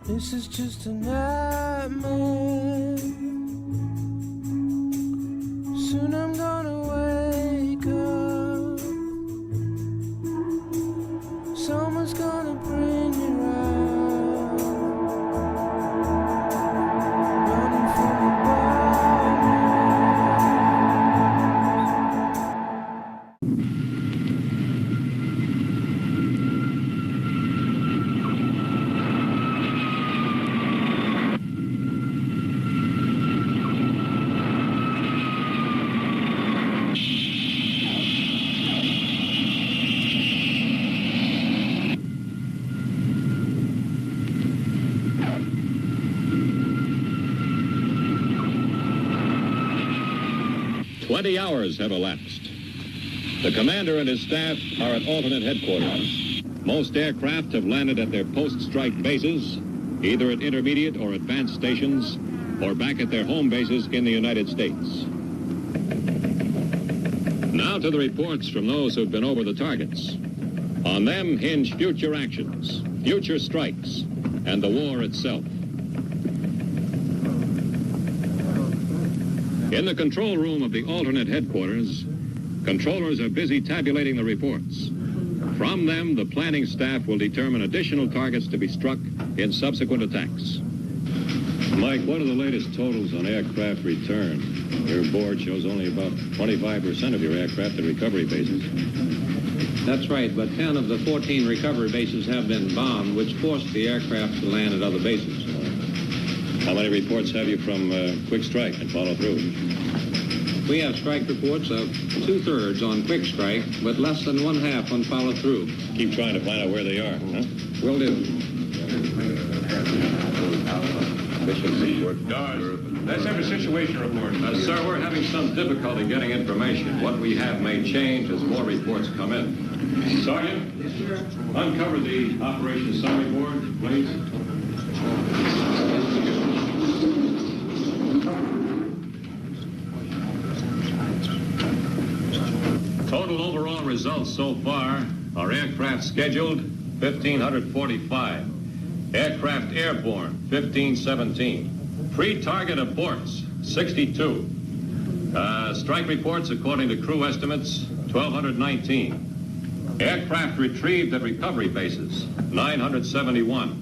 This is just a nightmare. Soon I'm gonna wake up. Someone's gonna bring me round. Running from the "20 hours have elapsed. The commander and his staff are at alternate headquarters. Most aircraft have landed at their post-strike bases, either at intermediate or advanced stations, or back at their home bases in the United States. Now to the reports from those who've been over the targets. On them hinge future actions, future strikes, and the war itself. In the control room of the alternate headquarters, controllers are busy tabulating the reports. From them, the planning staff will determine additional targets to be struck in subsequent attacks. Mike, what are the latest totals on aircraft return? Your board shows only about 25% of your aircraft at recovery bases. That's right, but 10 of the 14 recovery bases have been bombed, which forced the aircraft to land at other bases. How many reports have you from quick strike and follow through? We have strike reports of 2/3 on quick strike, but less than 1/2 on follow through. Keep trying to find out where they are, huh? Will do. Let's have a situation report. Sir, we're having some difficulty getting information. What we have may change as more reports come in. Sergeant, uncover the operations summary board, please. Total overall results so far are aircraft scheduled, 1,545. Aircraft airborne, 1,517. Pre-target aborts, 62. Strike reports, according to crew estimates, 1,219. Aircraft retrieved at recovery bases, 971.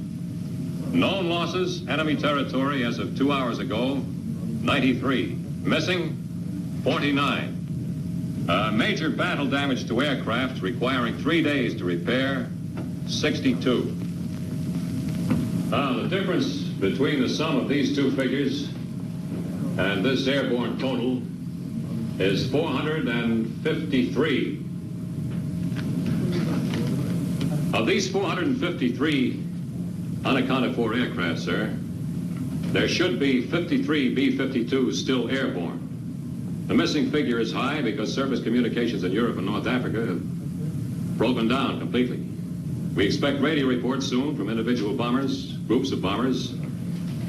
Known losses, enemy territory as of 2 hours ago, 93. Missing, 49. Major battle damage to aircraft requiring 3 days to repair, 62. Now, the difference between the sum of these two figures and this airborne total is 453. Of these 453 unaccounted for aircraft, sir, there should be 53 B-52s still airborne. The missing figure is high because surface communications in Europe and North Africa have broken down completely. We expect radio reports soon from individual bombers, groups of bombers.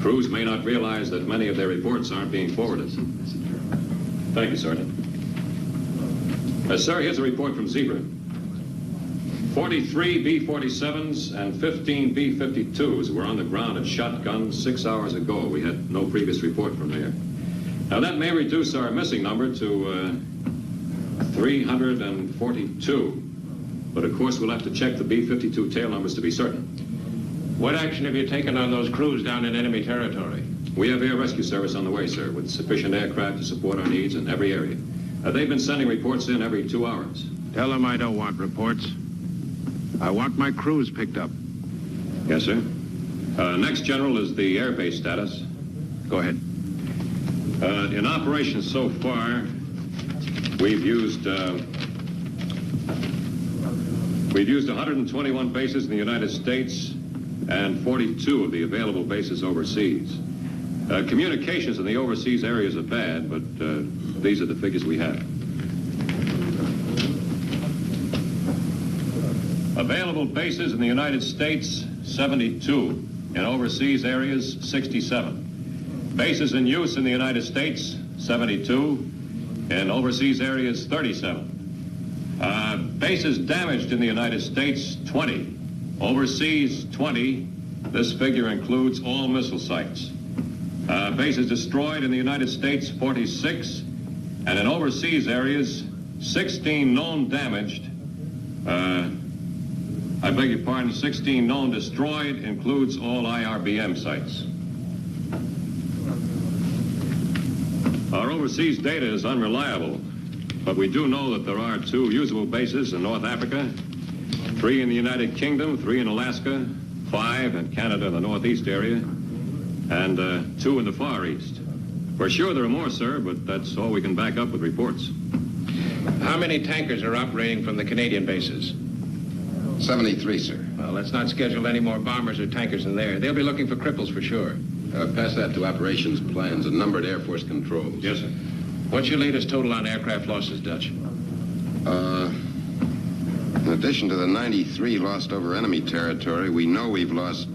Crews may not realize that many of their reports aren't being forwarded. Thank you, Sergeant. Sir, here's a report from Zebra. 43 B-47s and 15 B-52s were on the ground at Shotgun 6 hours ago. We had no previous report from there. Now, that may reduce our missing number to 342. But, of course, we'll have to check the B-52 tail numbers to be certain. What action have you taken on those crews down in enemy territory? We have air rescue service on the way, sir, with sufficient aircraft to support our needs in every area. They've been sending reports in every 2 hours. Tell them I don't want reports. I want my crews picked up. Yes, sir. Next, General, is the airbase status. Go ahead. In operations so far, we've used 121 bases in the United States and 42 of the available bases overseas. Communications in the overseas areas are bad, but these are the figures we have. Available bases in the United States, 72. In overseas areas, 67. Bases in use in the United States, 72. In overseas areas, 37. Bases damaged in the United States, 20. Overseas, 20. This figure includes all missile sites. Bases destroyed in the United States, 46, and in overseas areas, 16 known damaged. I beg your pardon, 16 known destroyed includes all IRBM sites. Our overseas data is unreliable, but we do know that there are 2 usable bases in North Africa, 3 in the United Kingdom, 3 in Alaska, 5 in Canada, the Northeast area, and 2 in the Far East. We're sure there are more, sir, but that's all we can back up with reports. How many tankers are operating from the Canadian bases? 73, sir. Well, let's not schedule any more bombers or tankers in there. They'll be looking for cripples for sure. Pass that to operations plans and numbered Air Force controls. Yes, sir. What's your latest total on aircraft losses, Dutch? In addition to the 93 lost over enemy territory, we know we've lost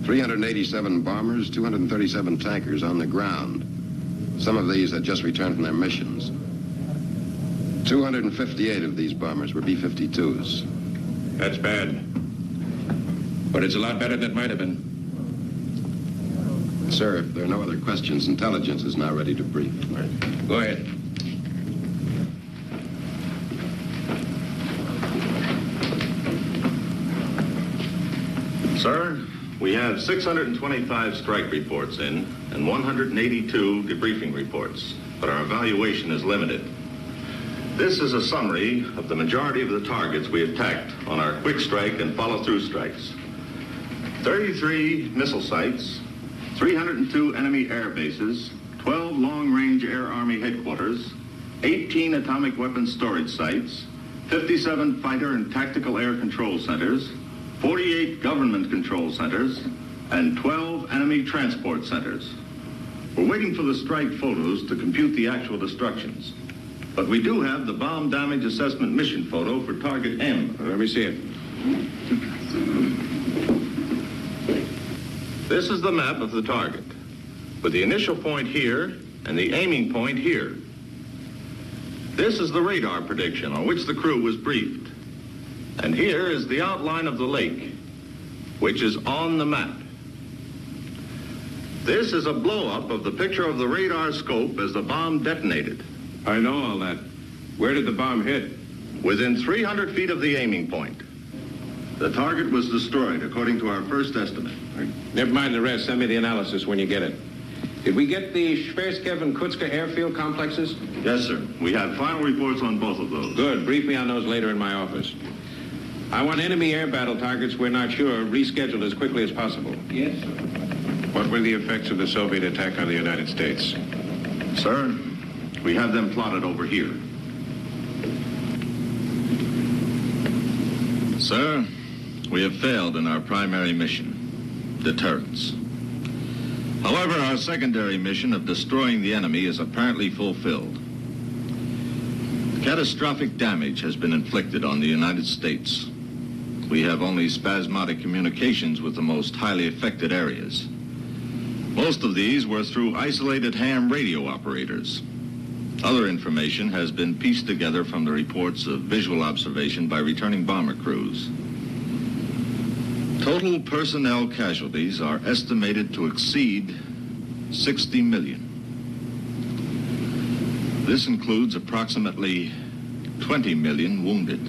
387 bombers, 237 tankers on the ground. Some of these had just returned from their missions. 258 of these bombers were B-52s. That's bad. But it's a lot better than it might have been. Sir, if there are no other questions, intelligence is now ready to brief. Go ahead. Sir, we have 625 strike reports in and 182 debriefing reports, but our evaluation is limited. This is a summary of the majority of the targets we attacked on our quick strike and follow-through strikes. 33 missile sites, 302 enemy air bases, 12 long-range Air Army headquarters, 18 atomic weapons storage sites, 57 fighter and tactical air control centers, 48 government control centers, and 12 enemy transport centers. We're waiting for the strike photos to compute the actual destructions. But we do have the bomb damage assessment mission photo for target M. Let me see it. This is the map of the target, with the initial point here and the aiming point here. This is the radar prediction on which the crew was briefed. And here is the outline of the lake, which is on the map. This is a blow-up of the picture of the radar scope as the bomb detonated. I know all that. Where did the bomb hit? Within 300 feet of the aiming point. The target was destroyed, according to our first estimate. Never mind the rest. Send me the analysis when you get it. Did we get the Shverskev and Kutska airfield complexes? Yes, sir. We have final reports on both of those. Good. Brief me on those later in my office. I want enemy air battle targets we're not sure rescheduled as quickly as possible. Yes, sir. What were the effects of the Soviet attack on the United States? Sir, we have them plotted over here. Sir, we have failed in our primary mission, deterrence. However, our secondary mission of destroying the enemy is apparently fulfilled. Catastrophic damage has been inflicted on the United States. We have only spasmodic communications with the most highly affected areas. Most of these were through isolated ham radio operators. Other information has been pieced together from the reports of visual observation by returning bomber crews. Total personnel casualties are estimated to exceed 60 million. This includes approximately 20 million wounded.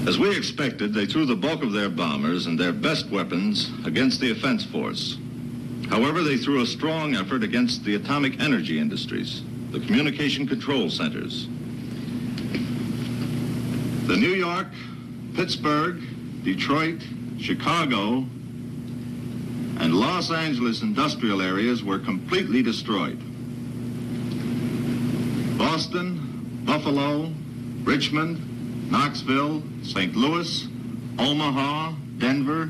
As we expected, they threw the bulk of their bombers and their best weapons against the offense force. However, they threw a strong effort against the atomic energy industries, the communication control centers. The New York, Pittsburgh, Detroit, Chicago, and Los Angeles industrial areas were completely destroyed. Boston, Buffalo, Richmond, Knoxville, St. Louis, Omaha, Denver,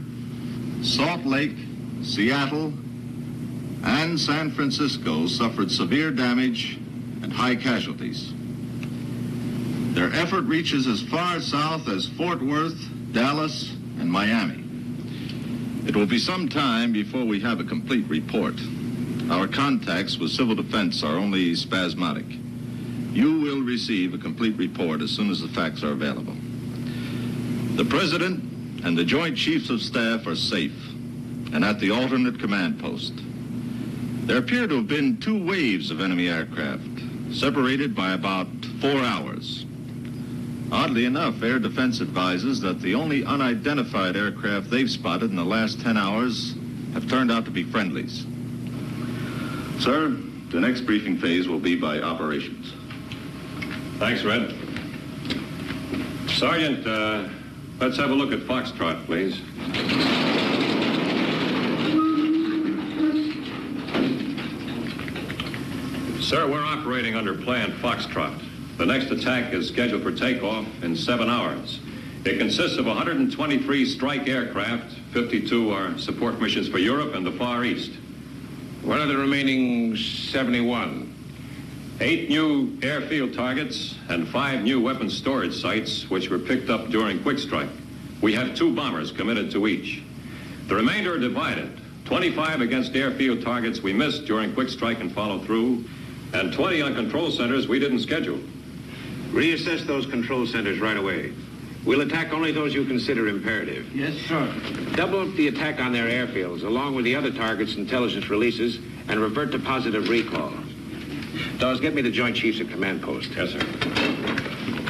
Salt Lake, Seattle, and San Francisco suffered severe damage and high casualties. Their effort reaches as far south as Fort Worth, Dallas, and Miami. It will be some time before we have a complete report. Our contacts with civil defense are only spasmodic. You will receive a complete report as soon as the facts are available. The President and the Joint Chiefs of Staff are safe and at the alternate command post. There appear to have been 2 waves of enemy aircraft, separated by about 4 hours. Oddly enough, Air Defense advises that the only unidentified aircraft they've spotted in the last 10 hours have turned out to be friendlies. Sir, the next briefing phase will be by operations. Thanks, Red. Sergeant, let's have a look at Foxtrot, please. Sir, we're operating under Plan Foxtrot. The next attack is scheduled for takeoff in 7 hours. It consists of 123 strike aircraft. 52 are support missions for Europe and the Far East. What are the remaining 71? 8 new airfield targets and 5 new weapons storage sites, which were picked up during quick strike. We have 2 bombers committed to each. The remainder are divided. 25 against airfield targets we missed during quick strike and follow through, and 20 on control centers we didn't schedule. Reassess those control centers right away. We'll attack only those you consider imperative. Yes, sir. Double up the attack on their airfields, along with the other targets' intelligence releases, and revert to positive recall. Dawes, get me the Joint Chiefs at command post. Yes, sir.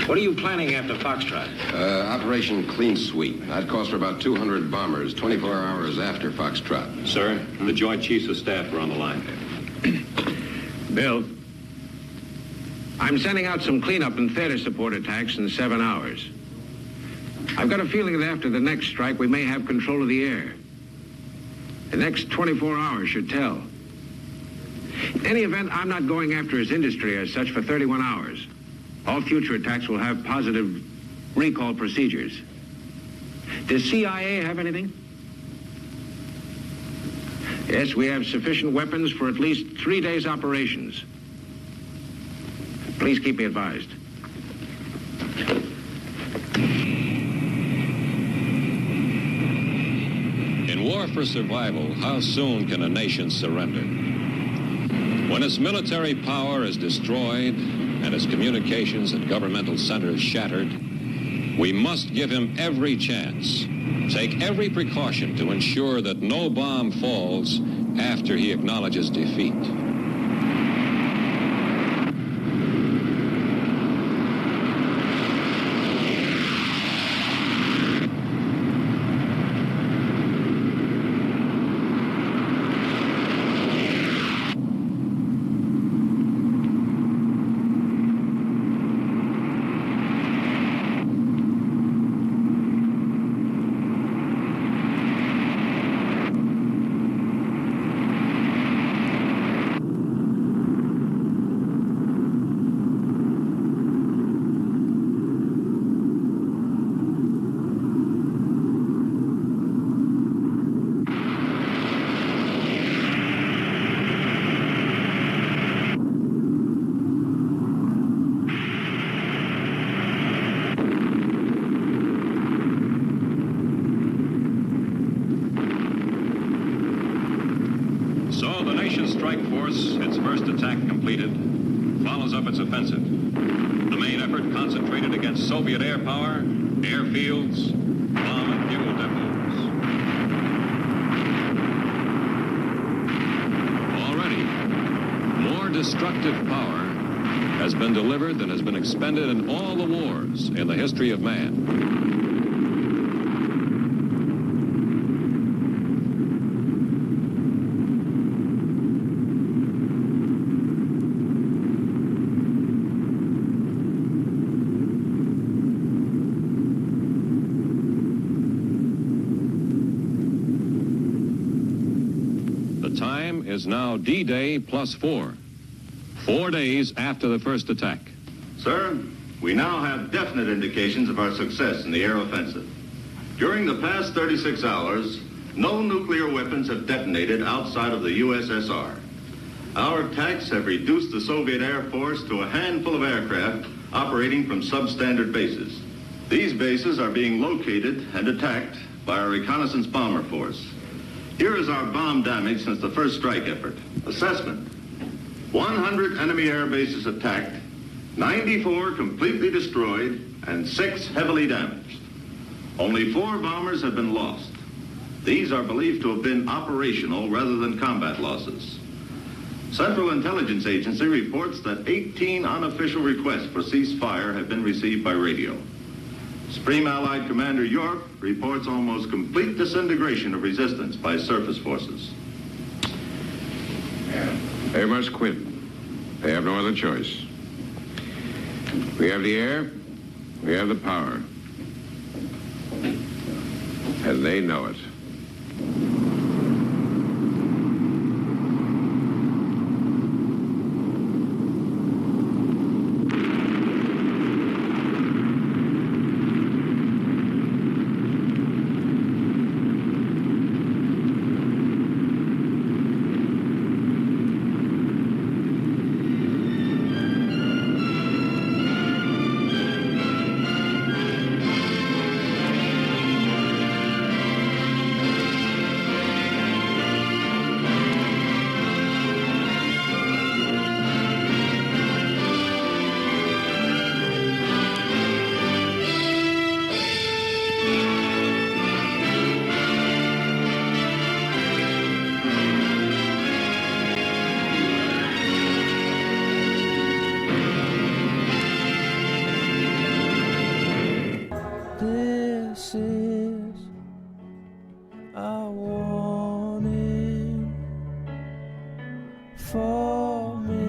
What are you planning after Foxtrot? Operation Clean Sweep. That calls for about 200 bombers, 24 hours after Foxtrot. Sir, the Joint Chiefs of Staff are on the line. Bill, I'm sending out some cleanup and theater support attacks in 7 hours. I've got a feeling that after the next strike, we may have control of the air. The next 24 hours should tell. In any event, I'm not going after his industry as such for 31 hours. All future attacks will have positive recall procedures. Does CIA have anything? Yes, we have sufficient weapons for at least 3 days' operations. Please keep me advised. In war for survival, how soon can a nation surrender? When its military power is destroyed and its communications and governmental centers shattered, we must give him every chance, take every precaution to ensure that no bomb falls after he acknowledges defeat. Its first attack completed, follows up its offensive. The main effort concentrated against Soviet air power, airfields, bomb and fuel depots. Already, more destructive power has been delivered than has been expended in all the wars in the history of man. Is now D-Day plus 4. 4 days after the first attack. Sir, we now have definite indications of our success in the air offensive. During the past 36 hours, no nuclear weapons have detonated outside of the USSR. Our attacks have reduced the Soviet Air Force to a handful of aircraft operating from substandard bases. These bases are being located and attacked by our reconnaissance bomber force. Here is our bomb damage since the first strike effort. Assessment: 100 enemy air bases attacked, 94 completely destroyed, and 6 heavily damaged. Only 4 bombers have been lost. These are believed to have been operational rather than combat losses. Central Intelligence Agency reports that 18 unofficial requests for ceasefire have been received by radio. Supreme Allied Commander York reports almost complete disintegration of resistance by surface forces. They must quit. They have no other choice. We have the air, we have the power. And they know it. This is a warning for me.